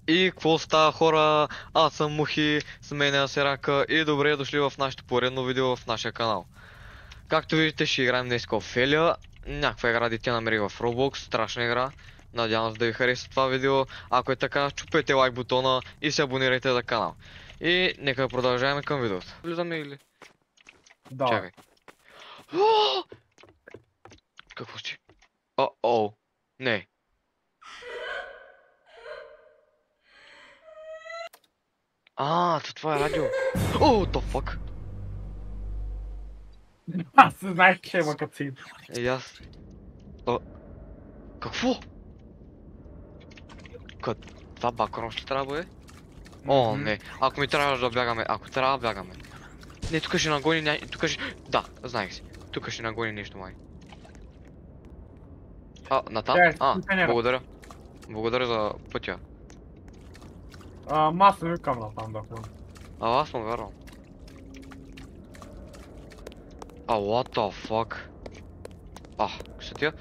И какво става, хора? Аз съм Мухи, с мен е Серака и добре дошли в нашето поредно видео в нашия канал. Както видите, ще играем днес Офелия, някаква игра дете намери в Roblox, страшна игра. Надявам се да ви хареса това видео. Ако е така, чупете лайк бутона и се абонирайте за канал. И нека продължаваме към видеото. Влизаме или? Да. Чакай. О! Какво си? О, не. Това е радио. О, the fuck? Аз знаех, че има кацин. И аз... Какво? Това бакграунд ще трябва да бъде? О, не. Ако ми трябва да бягаме, ако трябва да бягаме. Не, тук ще нагони тук ще... Да, знаех си. Тук ще нагони нещо май. Натам? Благодаря. Благодаря за пътя. Аз не викам натам да ходя. Аз съм вярвам. What the fuck? Ще тия?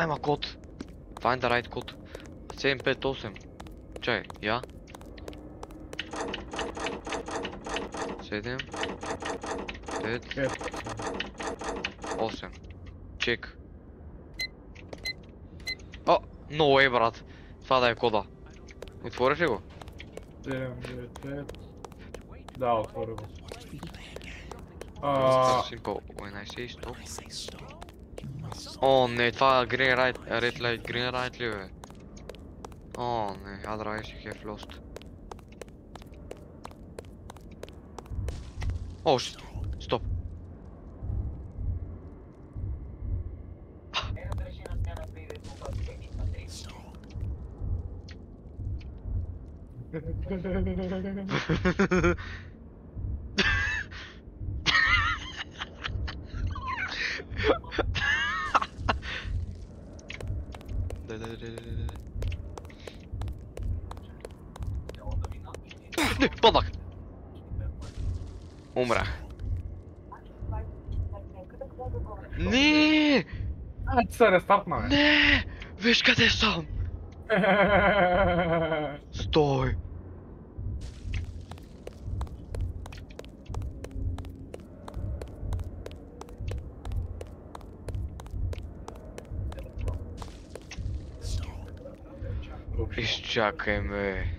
Има код. Find the right code. 758. Чай, я. 7 5 8. Чек. No way, брат. Това да е кода. Отвориш ли го? 7, 9, 5. Да, отвори го. Simple. When I say stop. О, не, това green right, red light, green right ли бе? О, не, otherwise you have lost. О, стоп. Не, паднах! Умрях. Не! Ти се рестартна, бе. Не! Виж къде съм! Стой! Изчакай ме.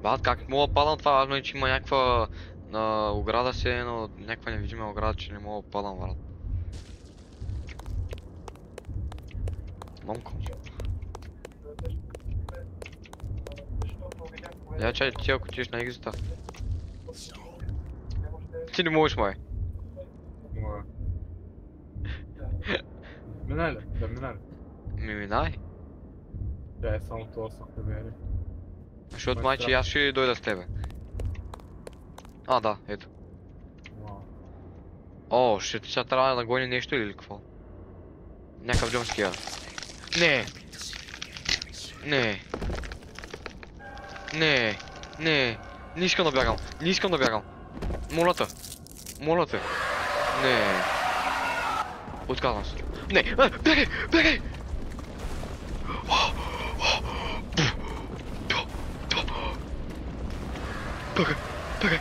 Брат, как мога да падам това? Важно е, че има някаква ограда си, но някаква невидима ограда, че не мога да падам, брат. Момко. Я чай, ти ако тиш на екзита. Ти не можеш, май. Минай ли? Да минай ли? Минай. Да, е само това са прибери. Защото май, че аз ще дойда с тебе. Да, ето. О, ще трябва да нагони нещо или какво? Някакъв джъмския. Не! Не! Не! Не! Не искам да бягам! Не искам да бягам! Моля те! Моля те! Не! Отказвам се! Не! Бягай! Бягай! Бягай! Бягай! Бягай!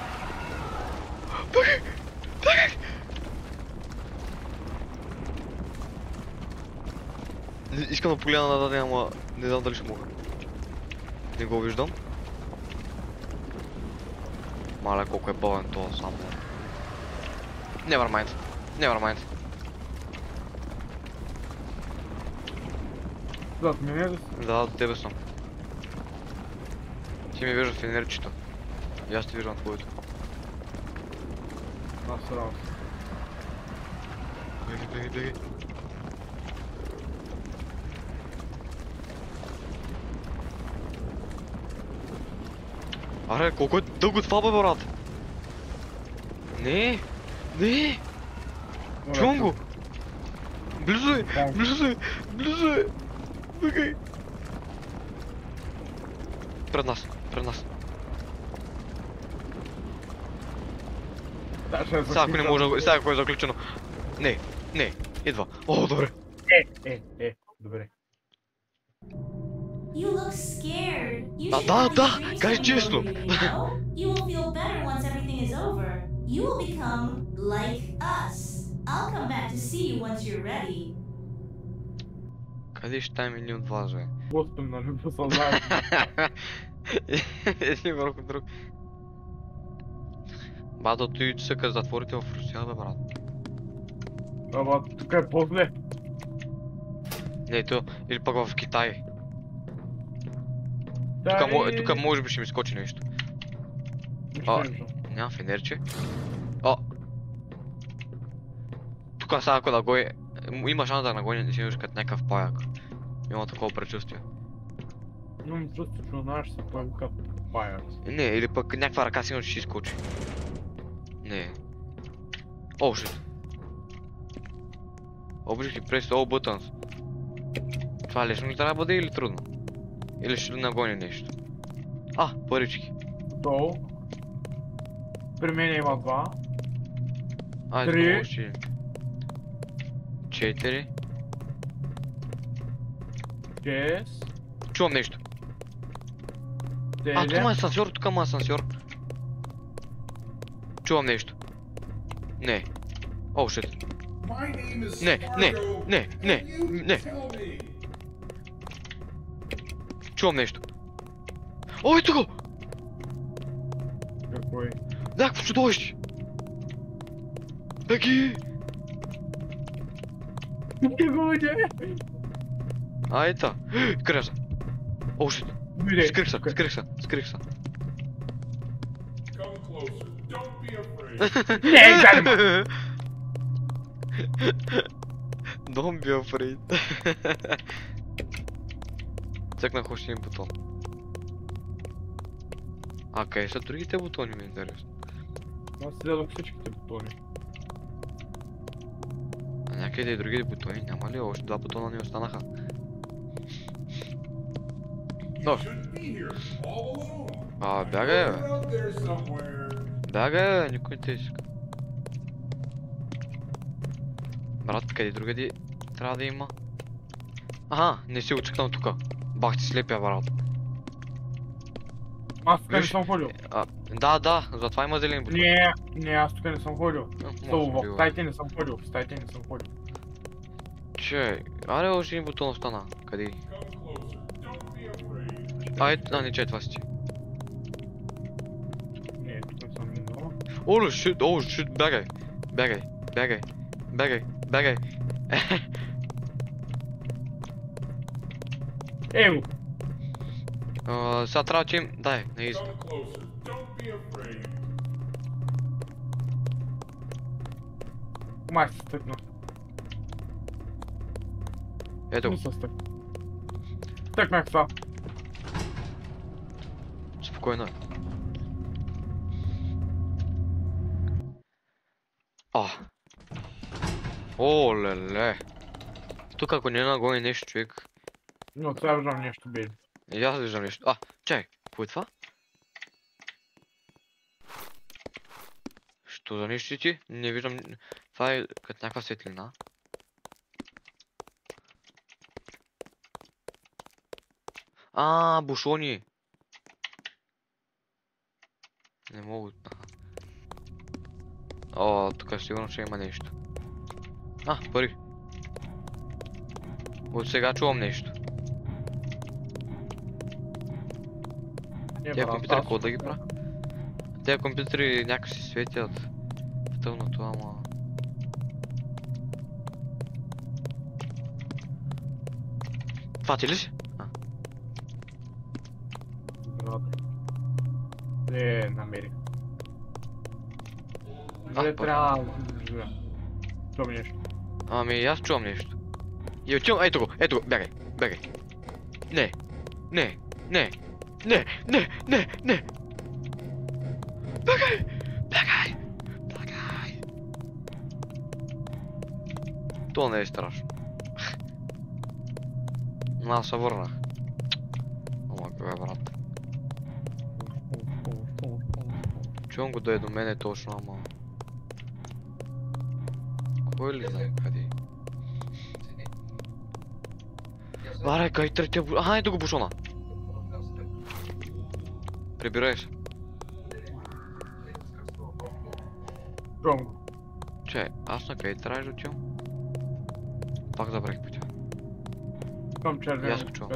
Бягай! Искам да погледна на даден, ама не знам дали ще мога. Не го виждам. Маля, колко е пълен това само. Never mind. Never mind. Да, мене ли си? Да, до тебе съм. Ти ми виждаш в енерчето. И аз те виждам твоето. Аз срал. Бегай, бегай, бегай. Аре, колко е дълго това, бе, брат? Не! Не! Чувам го! Близо е! Близо е! Близо е! Бегай! Пред нас! Пред нас! Сега ако не може да... Сега ако е заключено... Не! Не! Идва! О, добре! Добре. You look scared. You Да, should да, have да, these dreams кажи hanging честно. over you, you know? You will feel better once everything is over. You will become like us. I'll come back to see you once you're ready. Къде ще там един от вас, бе? Просто на любо съзнание. Един върху друг. Бато, ти се като затворите в Русия, бе, брат. Ама тук е по-зле. Не, то, или пък в Китай. Да, Тук може би ще ми скочи нещо. Няма фенерче. О! Тук сега ако да гони... Има шанс да нагони, не си виж като някакъв паяк. Има такова предчувствие. Имам чувство, че знаеш се появи като паяц. Не, или пък някаква ръка сигурно ще изкочи. Не. О, shit. Обичах ли прес all buttons? Това лесно ли трябва да бъде или трудно? Или ще нагони нещо? А, парички. Долу. При мен има 2. Айде, Три. още един. 4. 6. Чувам нещо. А, тук 7. има асансьор, тук има асансьор. Чувам нещо. Не. О, shit. Не, не. Чувам нещо. О, ето го! Какой? Някакво чудовище! Беги! Не го видя. Айта! Скрих се! О, shit! Дойде. Скрих се! Не, заедно. Don't be afraid. Цъкнах още един бутон. А, къде са другите бутони, ми е интересно? Аз си дадох всичките бутони. А някъде и другите бутони, няма ли? Още 2 бутона ни останаха. Но. А, бягай, бе. Бягай, бе, никой не те иска. Брат, къде другади трябва да има? Аха, не си очекнал тука. Бах ти слепя, брат. Аз тук не Виж. съм ходил. Да, затова има зелен бутон. Не, аз тук не съм ходил. Само в стаите не съм ходил. В стаите не съм ходил. Че, аре още един бутон остана. Къде? Не, че това си ти. Не, тук не съм минал. Оле, shit, бягай. Ево! Сега трябва, че им... Дай, не изи. Май се стъкна. Ето Не го, се стъкна. Стъкнах са. спокойно е. О, леле. Тук ако не нагони нещо, човек. Но сега виждам нещо бели. И аз виждам нещо. Чай, какво е това? Що за нещо ти? Не виждам... Това е като някаква светлина. Бушони! Не мога... Тук сигурно ще има нещо. Пари. От сега чувам нещо. Тия компютъри какво да ги правя? Тия компютъри някак си светят в тъмното, ама... Това ти ли си? Брат. Намерих. пак. Трябва да... Чувам нещо. Ами аз чувам нещо. И отивам, ето го, бягай. Не. Бягай. То не е страшно. Аз се върнах. Ама бе, брат. Чувам го да е до мене точно, ама... Кой ли знае къде? Аре, къде третия бушон? Ето го бушона! Прибирай се. Чувам го. Чай, аз на къде трябваш да отивам? Пак забравих пътя. Към И червено. аз го чувам.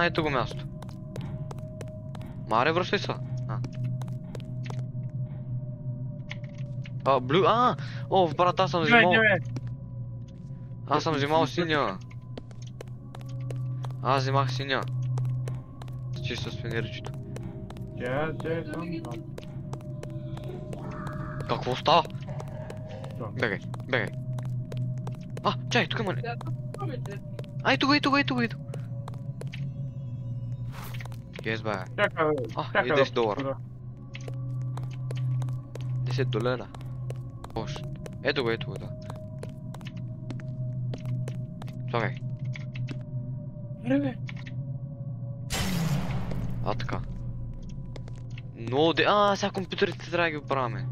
Ето го място. Маре, връщай се. Блю, о, брат, аз съм взимал. Аз съм взимал синя. Аз взимах синя. Чисто с фенерчето. Какво става? Бегай, бегай. Чай, тук има не. Ето го. Yes, бе. И $10. $10. Още. Ето го, да. Чакай. Така. Но, сега компютрите трябва да ги оправяме.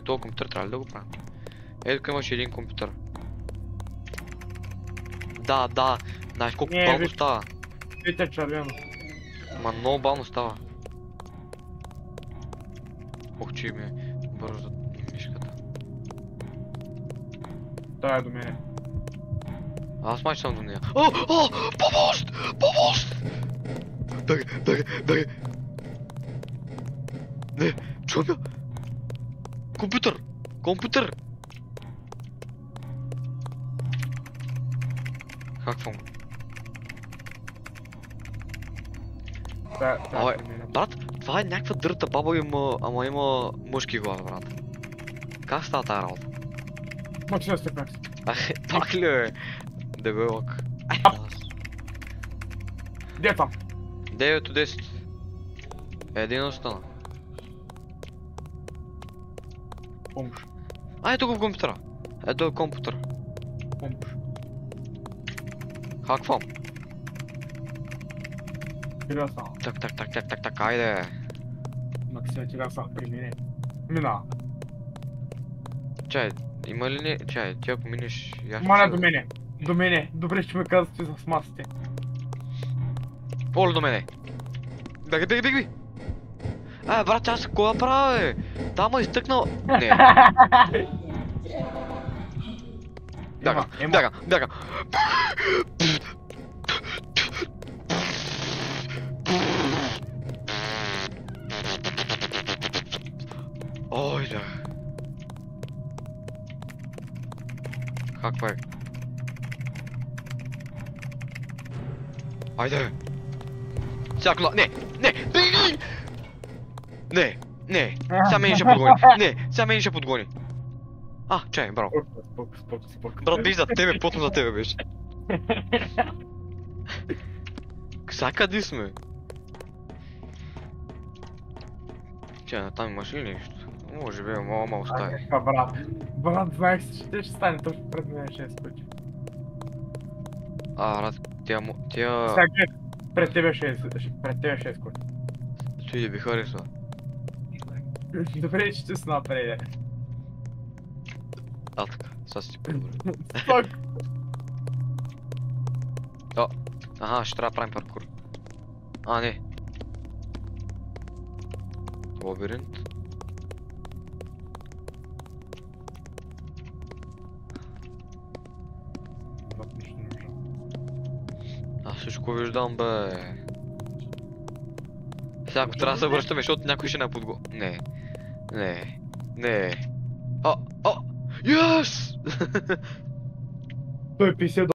Този компютър трябва ли да го правим? Ето тук имаш един компютър. Да. Знаеш колко бавно става? Вите червено. Ма много бавно става. Ох, че ми бърза мишката. Тая е до мене. Аз май съм до нея. Помощ! Дай! Не, чувам я! Компютър! Хаквам го. Брат, това е някаква дърта баба, ама има мъжки глава, брат. Как става тая работа? Мъчи да сте пак. Пак ли е? Дебелък. Где там? 9 от 10. Един остана. Помощ. Ето го в компютъра. Ето е компютър. Помощ. Хаквам. Тига сам. Так, айде. Максия, тига сам при мене. Мина. Чай, има ли не? Чай, ти ако минеш... Маля до мене. До мене. Добре, че ме казвате за смасите. Оле до мене. Беги. Брат, аз какво да правя, бе? Там ме изтъкнал... Не. Бяга. Ой, да. Каква е? Айде! Всяко на... Не! Беги! Не! Сега мен ще подгони. Чай, браво. Спок. Брат, биш за тебе, потно за тебе беше. Сега къде сме? Чай, там имаш ли нещо? Може би, мама остави. Брат, знаех си, че ще стане точно пред мен 6 пъти. Брат, тя... Сега глед, пред тебе 6 пъти. Той да би харесва. Добре, че ще се напреде. Така, сега си по-добре. Спок! Ще трябва да правим паркур. Не. Лабиринт. Аз всичко виждам, бе. Сега ако трябва да се връщаме, защото някой ще не подго... Не. Yes! Той $50